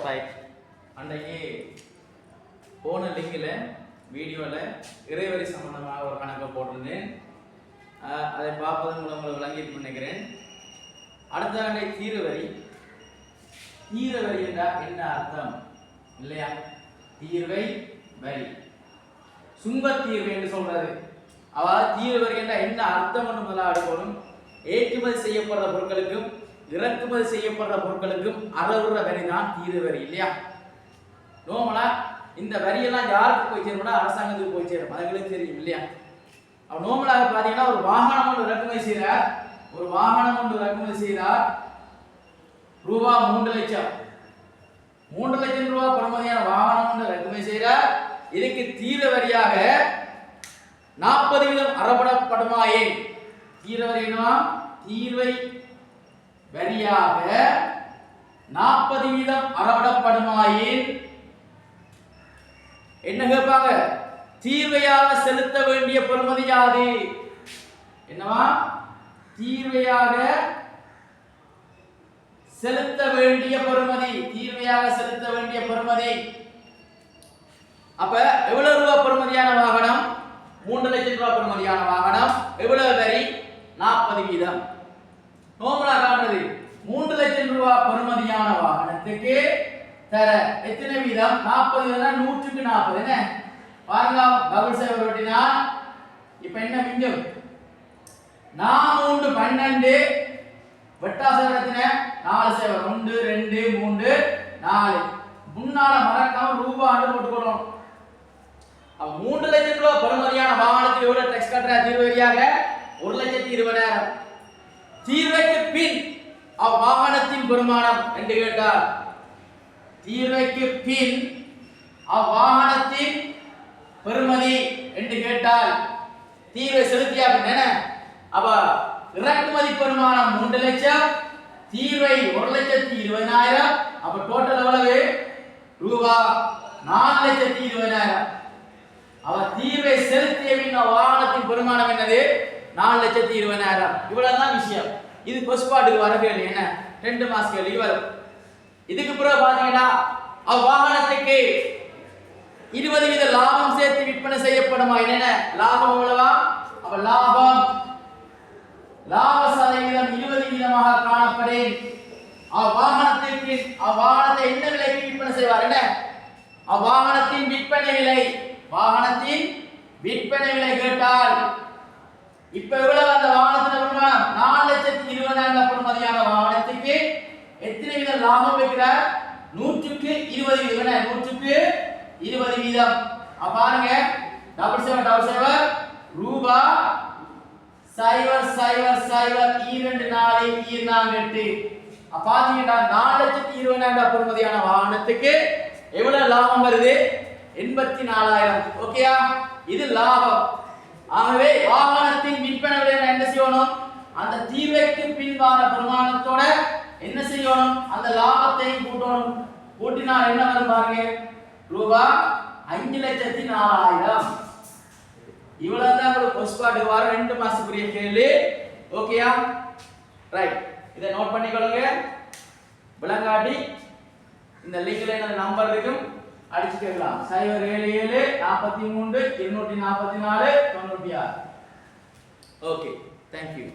Right. அன்றைக்கு போன லிங்கில் வீடியோவில் இறைவரி சம்பந்தமாக ஒரு கணக்கை போட்டிருந்தேன். அதை பார்ப்பதன் மூலம் உங்களுக்கு விளங்கிட்டு நினைக்கிறேன். அடுத்த அன்றைக்கு தீர்வரி. தீர்வரி என்றால் என்ன அர்த்தம் இல்லையா? தீர்வை வரி சுங்கத்தீர்வு என்று சொல்றது. அதாவது தீர்வரி என்றால் என்ன அர்த்தம் என்று முதலாக போடும். ஏற்றுமதி செய்யப்படுற பொருட்களுக்கும் இறக்குமதி செய்யப்படுற பொருட்களுக்கும் அளவுற வரி தான் தீர்வரி இல்லையா? நோமலா இந்த வரியெல்லாம் யாருக்கு போய் சேரும்னா அரசாங்கத்துக்கு போய் சேரும். அதுங்களுக்கு தெரியும் இல்லையா? நோமலாக பார்த்தீங்கன்னா ஒரு வாகனம் ஒன்று இறக்குமதி செய்கிறார். ஒரு வாகனம் ஒன்று இறக்குமதி செய்கிறார். ரூபா 3 லட்சம். 3 லட்சம் ரூபாய் பெறுமதியான வாகனம் ஒன்று இறக்குமதி செய்கிறார். இதுக்கு தீர்வரியாக 40% அறப்படப்படுமாயே. தீர்வரி என்னவா? தீர்வை வரியாக 40% அறவிடப்படுமாயின் என்ன கேட்பாங்க? தீர்வையாக செலுத்த வேண்டிய பெறுமதி யாது? என்னவா? தீர்வையாக செலுத்த வேண்டிய பெறுமதி. தீர்வையாக செலுத்த வேண்டிய பெறுமதி. அப்ப எவ்வளவு ரூபாய் பெறுமதியான வாகனம்? 3 லட்சம் ரூபாய் பெறுமதியான வாகனம். எவ்வளவு வரி? 40%. நோமலா காட்டுறது 3 லட்சம் ரூபாய் பெறுமதியான வாகனத்துக்கு தர எத்தனை வீதம்? 40. 100க்கு 40. என்ன பாருங்க, டபுள் சேவர் ஓட்டினா இப்ப என்ன மிஞ்சும்? 4 12 வெட்டாசவர் எத்தனை? 4 சேவர். 1 2 3 4. முன்னால மறக்காம ரூபாய் போட்டுக்கணும். 3 லட்சம் ரூபாய் பெறுமதியான வாகனத்துக்கு எவ்வளவு டாக்ஸ் கட்டுற தீர்வரியாக? 1,20,000. தீர்வைக்கு பின் அவ்வாகனத்தின் பெருமானம் என்று கேட்டார். தீர்வைக்கு பின் அவ்வாகனத்தின் பெறுமதி என்று கேட்டால் தீர்வை செலுத்தியா என்ன? அப்ப இறக்குமதி பெருமானம் 3 லட்சம், தீர்வை 1,20,000. அப்ப டோட்டல் எவ்வளவு? ரூபாய் 4,20,000. அவ தீர்வை செலுத்திய பின் வாகனத்தின் பெருமானம் என்னது? 4,20,000. இவ்வளவுதான் விஷயம். இது கொஸ்பாட்டுக்கு வர கேள்வி. என்ன 2 மாச கேள்வி வரும். இதுக்கு பிறகு பாத்தீங்கன்னா அவ்வாகனத்துக்கு 20% லாபம் சேர்த்து விற்பனை செய்யப்படுமா? என்ன லாபம் எவ்வளவா? அப்ப லாப சதவீதம் 20% காணப்படும். அவ்வாகனத்திற்கு அவ்வாகனத்தை என்ன விலைக்கு விற்பனை செய்வார்? என்ன அவ்வாகனத்தின் விற்பனை விலை. வாகனத்தின் விற்பனை விலை கேட்டால் இப்ப எவ்வளவு அந்த வாகனத்தின் பெறுமானம்? 4,20,000 பெறுமதியான வாகனத்துக்கு எத்தனை வீதம் லாபம் வைக்கிறார்? 100க்கு 20%. 100க்கு 20%. பாருங்க, டபுள் சேவர் ரூபாய் 0,0,0,2,4,8. பாத்தீங்கன்னா 4,20,000 பெறுமதியான வாகனத்துக்கு எவ்வளவு லாபம் வருது? 84,000. ஓகேயா? இது லாபம். ஆகவே வாகனத்தின் விற்பனை விலை என்ன செய்யணும்? அந்த தீர்வைக்கு பின்வார பெருமானத்தோட என்ன செய்யணும்? அந்த லாபத்தையும் கூட்டணும். கூட்டினால் என்ன வரும் பாருங்க, ரூபாய் 5,04,000. இவ்வளவுதான் ஒரு போஸ்ட்கார்டுக்கு வர 2 மாசத்துக்குரிய கேள்வி. ஓகேயா? ரைட். இதை நோட் பண்ணிக்கொள்ளுங்க. விளங்காட்டி இந்த லிங்க்ல என்ன நம்பர் இருக்கும், அடிச்சு கேட்கலாம். 077 43 244 96. Okay, thank you.